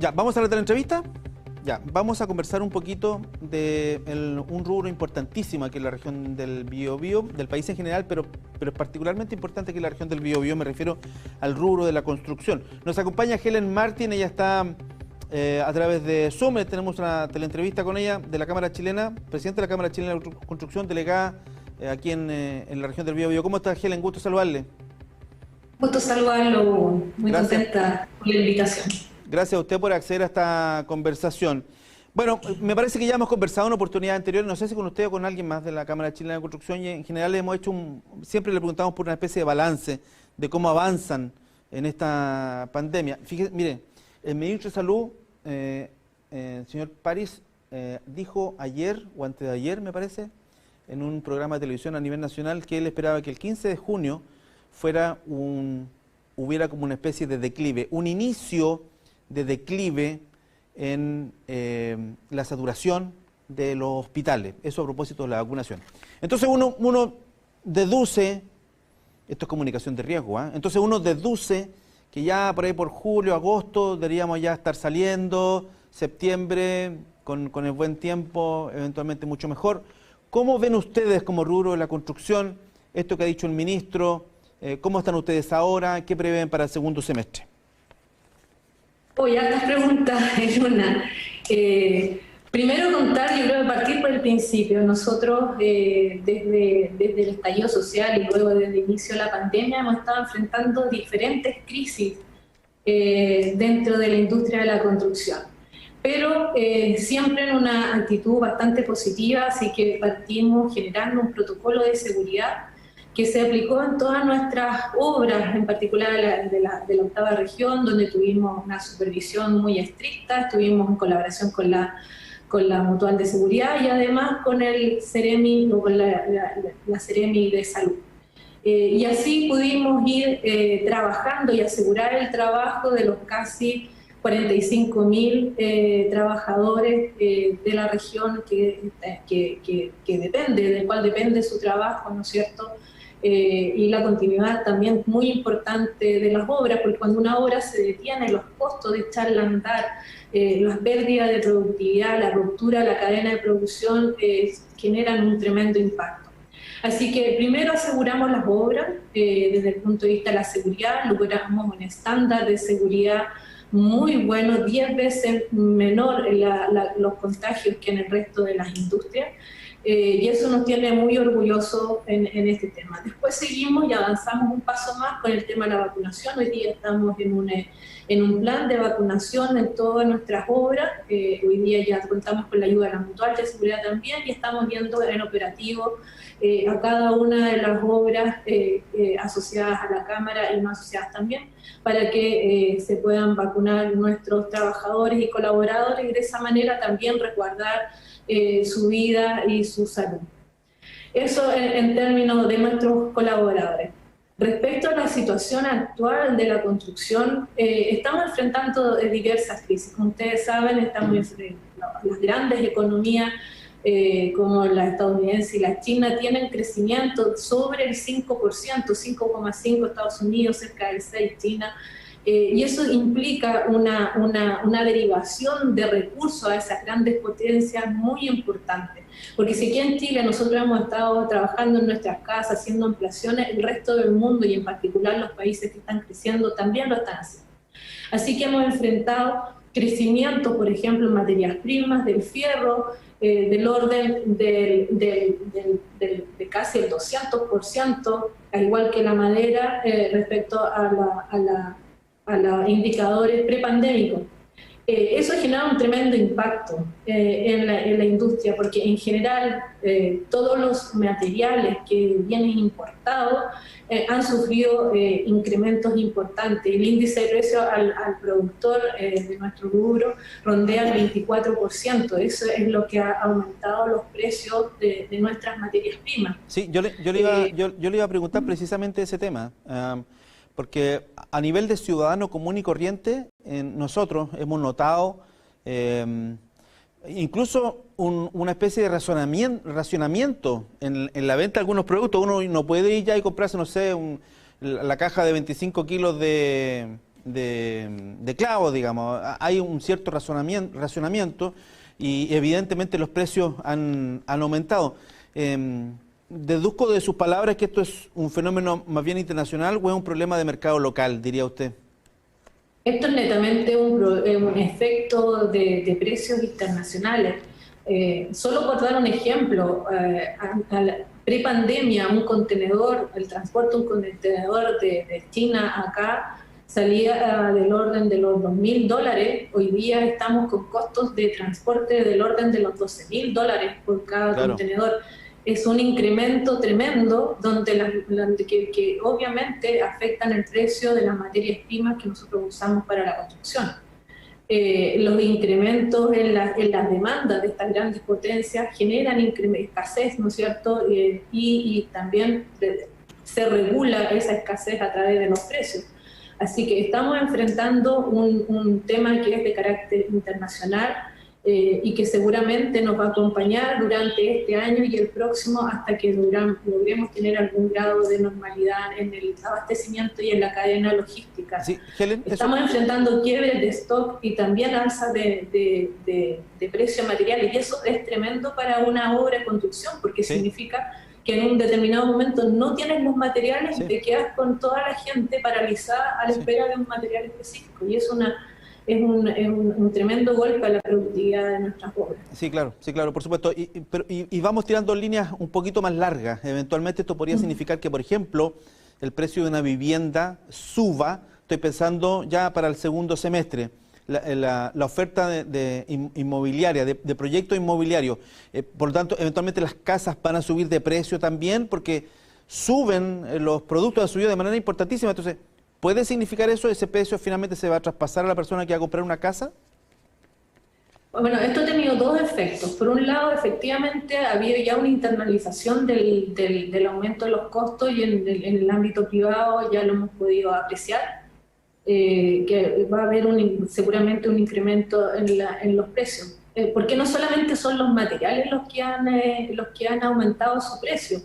Ya, ¿vamos a la entrevista? Ya, vamos a conversar un poquito de un rubro importantísimo aquí en la región del Biobío, del país en general, pero es particularmente importante aquí en la región del Biobío, me refiero al rubro de la construcción. Nos acompaña Helen Martin, ella está a través de Zoom, tenemos una teleentrevista con ella de la Cámara Chilena, presidente de la Cámara Chilena de Construcción, delegada aquí en la región del Biobío. ¿Cómo está, Helen? Gusto saludarle. Gusto saludarlo, Hugo. Muy contenta por la invitación. Gracias a usted por acceder a esta conversación. Bueno, me parece que ya hemos conversado en oportunidades anteriores, no sé si con usted o con alguien más de la Cámara Chilena de Construcción, y en general hemos hecho siempre le preguntamos por una especie de balance de cómo avanzan en esta pandemia. Fíjese, mire, el ministro de Salud, señor París, dijo ayer o antes de ayer, me parece, en un programa de televisión a nivel nacional, que él esperaba que el 15 de junio hubiera como una especie de declive, un inicio de declive en la saturación de los hospitales, eso a propósito de la vacunación. Entonces uno deduce, esto es comunicación de riesgo, entonces uno deduce que ya por ahí por julio, agosto deberíamos ya estar saliendo, septiembre, con el buen tiempo, eventualmente mucho mejor. ¿Cómo ven ustedes como rubro de la construcción esto que ha dicho el ministro? ¿Cómo están ustedes ahora? ¿Qué prevén para el segundo semestre? Oye, hartas preguntas en una. Primero contar, yo creo que partir por el principio. Nosotros desde el estallido social y luego desde el inicio de la pandemia hemos estado enfrentando diferentes crisis dentro de la industria de la construcción. Pero siempre en una actitud bastante positiva, así que partimos generando un protocolo de seguridad que se aplicó en todas nuestras obras, en particular de la octava región, donde tuvimos una supervisión muy estricta, estuvimos en colaboración con la Mutual de Seguridad y además con el Ceremi o con la Ceremi de Salud. Y así pudimos ir trabajando y asegurar el trabajo de los casi 45.000 trabajadores de la región del cual depende su trabajo, ¿no es cierto? Y la continuidad también muy importante de las obras, porque cuando una obra se detiene, los costos de echarla a andar, las pérdidas de productividad, la ruptura de la cadena de producción generan un tremendo impacto. Así que primero aseguramos las obras desde el punto de vista de la seguridad, logramos un estándar de seguridad muy bueno, 10 veces menor los contagios que en el resto de las industrias. Y eso nos tiene muy orgullosos en este tema. Después seguimos y avanzamos un paso más con el tema de la vacunación. Hoy día estamos en un plan de vacunación en todas nuestras obras. Hoy día ya contamos con la ayuda de la Mutual de Seguridad también y estamos viendo en operativo a cada una de las obras asociadas a la Cámara y no asociadas también, para que se puedan vacunar nuestros trabajadores y colaboradores y de esa manera también resguardar su vida y su salud. Eso en términos de nuestros colaboradores. Respecto a la situación actual de la construcción, estamos enfrentando diversas crisis. Como ustedes saben, estamos las grandes economías como la estadounidense y la china tienen crecimiento sobre el 5%, 5,5% Estados Unidos, cerca del 6% China. Y eso implica una derivación de recursos a esas grandes potencias muy importante. Porque si aquí en Chile nosotros hemos estado trabajando en nuestras casas, haciendo ampliaciones, el resto del mundo y en particular los países que están creciendo también lo están haciendo. Así que hemos enfrentado crecimiento, por ejemplo, en materias primas, del fierro, del orden de casi el 200%, al igual que la madera, respecto a los indicadores prepandémicos. Eso ha generado un tremendo impacto en la industria, porque en general todos los materiales que vienen importados han sufrido incrementos importantes. El índice de precio al productor de nuestro rubro rondea el 24%. Eso es lo que ha aumentado los precios de nuestras materias primas. Sí, yo le iba a preguntar precisamente ese tema. Porque a nivel de ciudadano común y corriente, nosotros hemos notado incluso una especie de racionamiento en la venta de algunos productos. Uno no puede ir ya y comprarse, no sé, la caja de 25 kilos de de clavos, digamos. Hay un cierto racionamiento y evidentemente los precios han aumentado. Deduzco de sus palabras que esto es un fenómeno más bien internacional o es un problema de mercado local, diría usted. Esto es netamente un efecto de precios internacionales. Solo por dar un ejemplo, pre-pandemia un contenedor, el transporte de un contenedor de China acá salía del orden de los $2.000. Hoy día estamos con costos de transporte del orden de los $12.000 por cada contenedor. Es un incremento tremendo que obviamente afectan el precio de las materias primas que nosotros usamos para la construcción. Los incrementos en las demandas de estas grandes potencias generan escasez, ¿no es cierto? Y también se regula esa escasez a través de los precios. Así que estamos enfrentando un tema que es de carácter internacional y que seguramente nos va a acompañar durante este año y el próximo hasta que logremos tener algún grado de normalidad en el abastecimiento y en la cadena logística. Sí, Helen, estamos enfrentando quiebres de stock y también alza de precio de materiales, y eso es tremendo para una obra de construcción, porque significa que en un determinado momento no tienes los materiales y te quedas con toda la gente paralizada a la espera de un material específico, y es un tremendo golpe a la productividad de nuestras obras. Sí, claro, por supuesto. Y vamos tirando líneas un poquito más largas. Eventualmente esto podría significar que, por ejemplo, el precio de una vivienda suba. Estoy pensando ya para el segundo semestre. La oferta de inmobiliaria, de proyectos inmobiliarios. Por lo tanto, eventualmente las casas van a subir de precio también porque suben, los productos han subido de manera importantísima. Entonces, ¿puede significar eso? ¿Ese precio finalmente se va a traspasar a la persona que va a comprar una casa? Bueno, esto ha tenido dos efectos. Por un lado, efectivamente, ha habido ya una internalización del aumento de los costos y en el ámbito privado ya lo hemos podido apreciar, que va a haber seguramente un incremento en los precios. Porque no solamente son los materiales los que han aumentado su precio.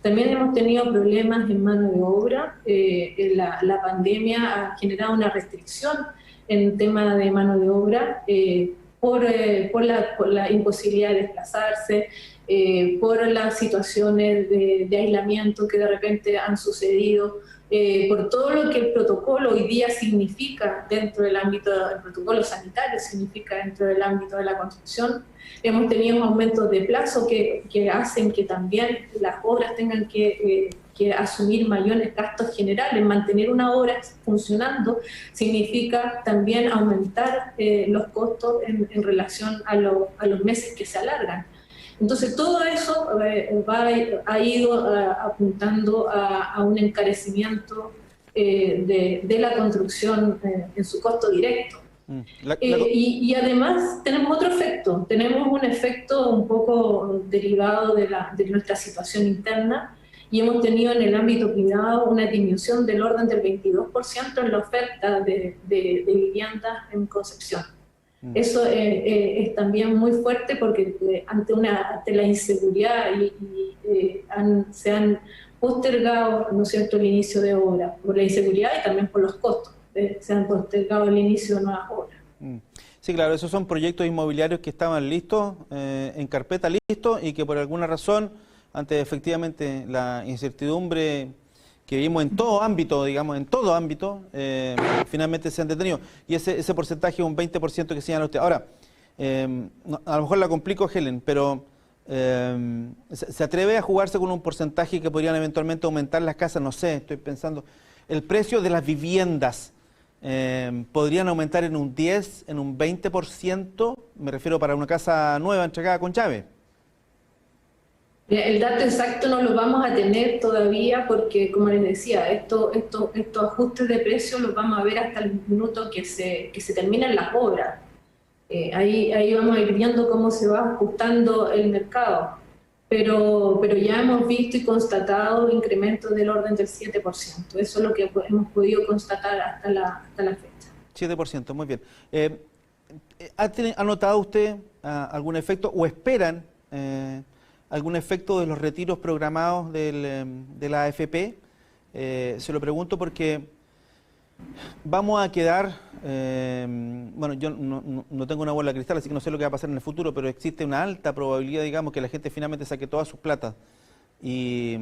También hemos tenido problemas en mano de obra. La pandemia ha generado una restricción en tema de mano de obra por la imposibilidad de desplazarse, por las situaciones de aislamiento que de repente han sucedido, por todo lo que el protocolo hoy día significa dentro del ámbito del protocolo sanitario, significa dentro del ámbito de la construcción. Hemos tenido aumentos de plazo que hacen que también las obras tengan que asumir mayores gastos generales. Mantener una obra funcionando significa también aumentar los costos en relación a los meses que se alargan. Entonces todo eso ha ido apuntando a un encarecimiento de la construcción en su costo directo. Y además tenemos otro efecto, tenemos un efecto un poco derivado de nuestra situación interna, y hemos tenido en el ámbito privado una disminución del orden del 22% en la oferta de viviendas en Concepción. Eso es también muy fuerte porque ante la inseguridad se han postergado, ¿no es cierto?, el inicio de obras, por la inseguridad y también por los costos. Se han postergado el inicio de nuevas obras. Sí, claro, esos son proyectos inmobiliarios que estaban listos, en carpeta listos, y que por alguna razón, ante efectivamente la incertidumbre que vimos en todo ámbito, digamos, finalmente se han detenido. Y ese porcentaje es un 20% que señala usted. Ahora, a lo mejor la complico, Helen, pero ¿se atreve a jugarse con un porcentaje que podrían eventualmente aumentar las casas? No sé, estoy pensando. El precio de las viviendas podrían aumentar en un 10, en un 20%, me refiero para una casa nueva entregada con llave. El dato exacto no lo vamos a tener todavía porque, como les decía, estos ajustes de precios los vamos a ver hasta el minuto que se terminan las obras. Ahí vamos a ir viendo cómo se va ajustando el mercado. Pero ya hemos visto y constatado incrementos del orden del 7%. Eso es lo que hemos podido constatar hasta la fecha. 7%, muy bien. ¿Ha notado usted algún efecto o esperan algún efecto de los retiros programados de la AFP? Se lo pregunto porque Vamos a quedar, bueno, yo no tengo una bola de cristal, así que no sé lo que va a pasar en el futuro, pero existe una alta probabilidad, digamos, que la gente finalmente saque todas sus plata y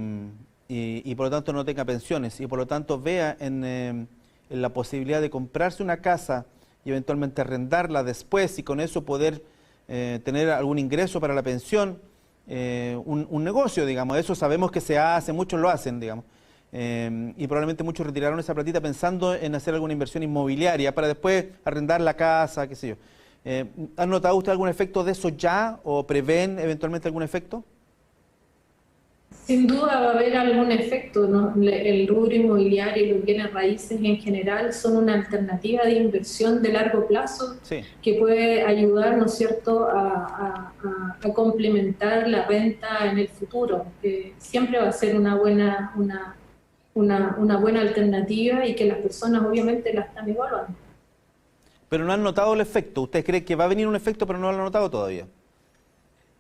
por lo tanto no tenga pensiones y por lo tanto vea en la posibilidad de comprarse una casa y eventualmente arrendarla después y con eso poder tener algún ingreso para la pensión, un negocio, digamos. Eso sabemos que se hace, muchos lo hacen, digamos. Y probablemente muchos retiraron esa platita pensando en hacer alguna inversión inmobiliaria para después arrendar la casa, qué sé yo. ¿Han notado usted algún efecto de eso ya o prevén eventualmente algún efecto? Sin duda va a haber algún efecto, ¿no? El rubro inmobiliario y los bienes raíces en general son una alternativa de inversión de largo plazo Sí. que puede ayudar, ¿no es cierto?, a complementar la renta en el futuro. Siempre va a ser una buena alternativa y que las personas obviamente la están evaluando. Pero no han notado el efecto. ¿Usted cree que va a venir un efecto pero no lo han notado todavía?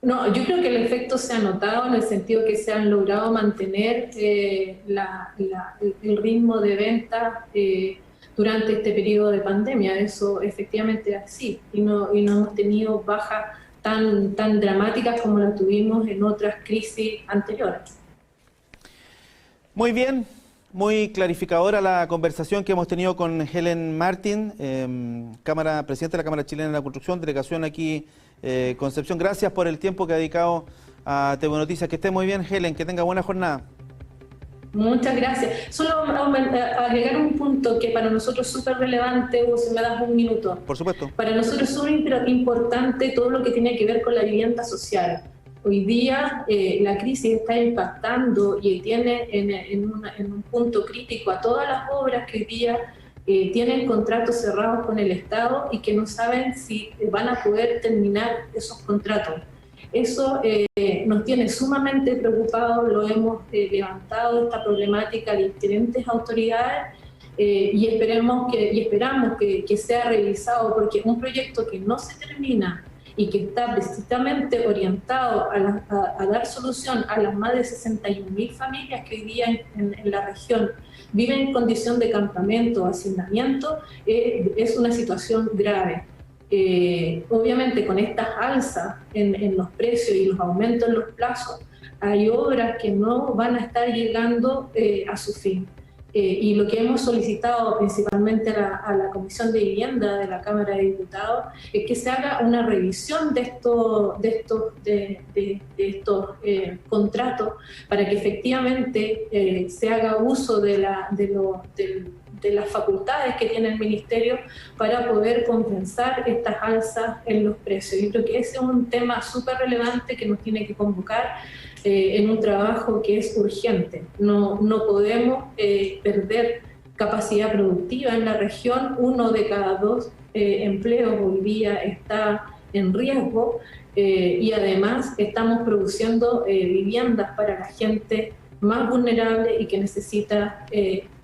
No, yo creo que el efecto se ha notado en el sentido que se han logrado mantener el ritmo de venta durante este periodo de pandemia. Eso efectivamente es así y no hemos tenido bajas tan dramáticas como las tuvimos en otras crisis anteriores. Muy bien, muy clarificadora la conversación que hemos tenido con Helen Martin, presidenta de la Cámara Chilena de la Construcción, delegación aquí Concepción. Gracias por el tiempo que ha dedicado a TV Noticias. Que esté muy bien, Helen, que tenga buena jornada. Muchas gracias. Solo agregar un punto que para nosotros es súper relevante, o si me das un minuto. Por supuesto. Para nosotros es súper importante todo lo que tiene que ver con la vivienda social. Hoy día la crisis está impactando y tiene en un punto crítico a todas las obras que hoy día tienen contratos cerrados con el Estado y que no saben si van a poder terminar esos contratos. Eso nos tiene sumamente preocupados, lo hemos levantado esta problemática a diferentes autoridades y esperamos que sea revisado, porque un proyecto que no se termina y que está precisamente orientado a dar solución a las más de 61.000 familias que hoy día en la región viven en condición de campamento o hacinamiento, es una situación grave. Obviamente con estas alzas en los precios y los aumentos en los plazos, hay obras que no van a estar llegando a su fin. Y lo que hemos solicitado principalmente a la Comisión de Vivienda de la Cámara de Diputados es que se haga una revisión de estos contratos para que efectivamente se haga uso de las facultades que tiene el Ministerio para poder compensar estas alzas en los precios. Yo creo que ese es un tema súper relevante que nos tiene que convocar en un trabajo que es urgente. No podemos perder capacidad productiva en la región. 1 de cada 2 empleos hoy día está en riesgo y además estamos produciendo viviendas para la gente más vulnerable y que necesita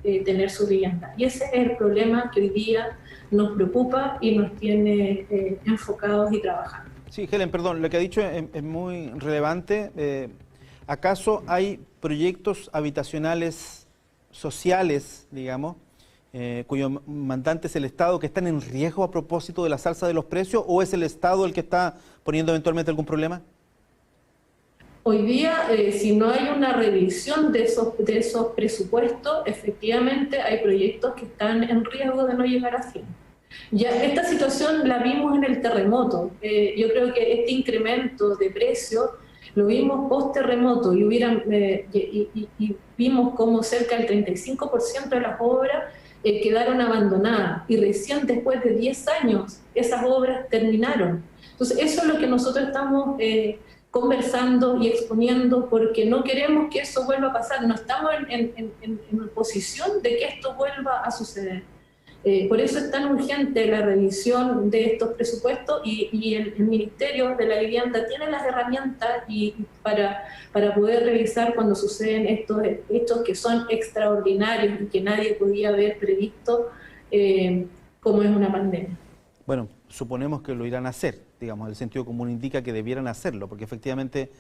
tener su vivienda. Y ese es el problema que hoy día nos preocupa y nos tiene enfocados y trabajando. Sí, Helen, perdón, lo que ha dicho es muy relevante. ¿Acaso hay proyectos habitacionales sociales, digamos, cuyo mandante es el Estado, que están en riesgo a propósito de la alza de los precios, o es el Estado el que está poniendo eventualmente algún problema? Hoy día, si no hay una revisión de esos presupuestos, efectivamente hay proyectos que están en riesgo de no llegar a fin. Ya esta situación la vimos en el terremoto. Yo creo que este incremento de precios lo vimos post-terremoto y vimos como cerca del 35% de las obras quedaron abandonadas y recién después de 10 años esas obras terminaron. Entonces eso es lo que nosotros estamos conversando y exponiendo, porque no queremos que eso vuelva a pasar, no estamos en posición de que esto vuelva a suceder. Por eso es tan urgente la revisión de estos presupuestos y el Ministerio de la Vivienda tiene las herramientas para poder revisar cuando suceden estos hechos que son extraordinarios y que nadie podía haber previsto, como es una pandemia. Bueno, suponemos que lo irán a hacer, digamos, el sentido común indica que debieran hacerlo, porque efectivamente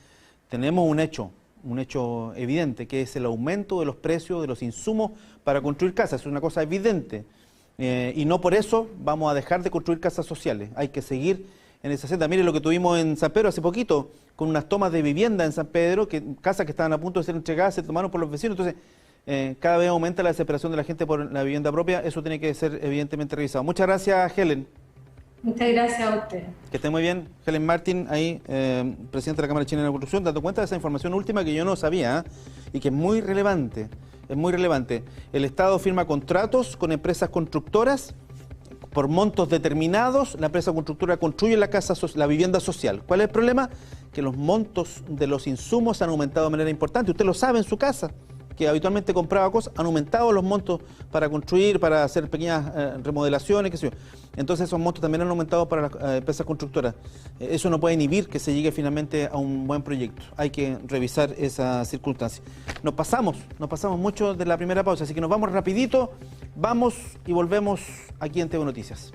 tenemos un hecho evidente, que es el aumento de los precios de los insumos para construir casas, es una cosa evidente. Y no por eso vamos a dejar de construir casas sociales. Hay que seguir en esa senda. Mire lo que tuvimos en San Pedro hace poquito, con unas tomas de vivienda en San Pedro, casas que estaban a punto de ser entregadas, se tomaron por los vecinos. Entonces, cada vez aumenta la desesperación de la gente por la vivienda propia. Eso tiene que ser evidentemente revisado. Muchas gracias, Helen. Muchas gracias a usted. Que esté muy bien. Helen Martin, ahí, presidente de la Cámara Chilena de la Construcción, dando cuenta de esa información última que yo no sabía y que es muy relevante. Es muy relevante. El Estado firma contratos con empresas constructoras por montos determinados. La empresa constructora construye la vivienda social. ¿Cuál es el problema? Que los montos de los insumos han aumentado de manera importante. Usted lo sabe en su casa, que habitualmente compraba cosas, han aumentado los montos para construir, para hacer pequeñas remodelaciones, qué sé yo. Entonces esos montos también han aumentado para las empresas constructoras. Eso no puede inhibir que se llegue finalmente a un buen proyecto. Hay que revisar esa circunstancia. Nos pasamos mucho de la primera pausa, así que nos vamos rapidito, vamos y volvemos aquí en TV Noticias.